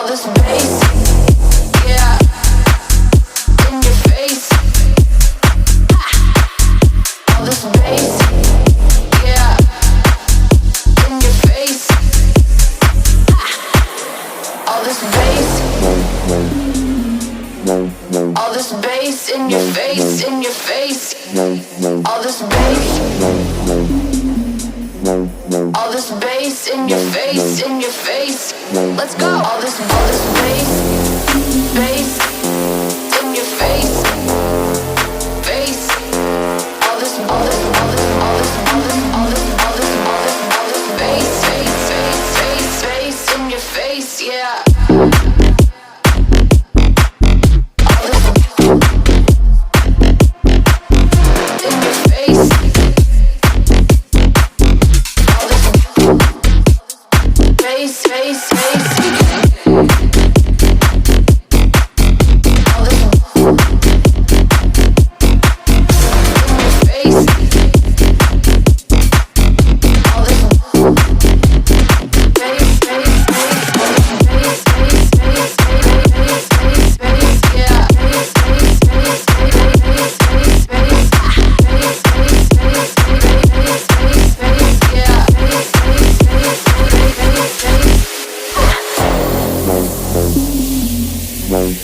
All this bass, yeah, in your face. All this bass, yeah, in your face. All this bass. All this bass in your face, in your face. All this bass. All this bass in your face, in your face. Let's go. All this bass, bass in your face, face. All this bass, bass in your face, yeah. Right.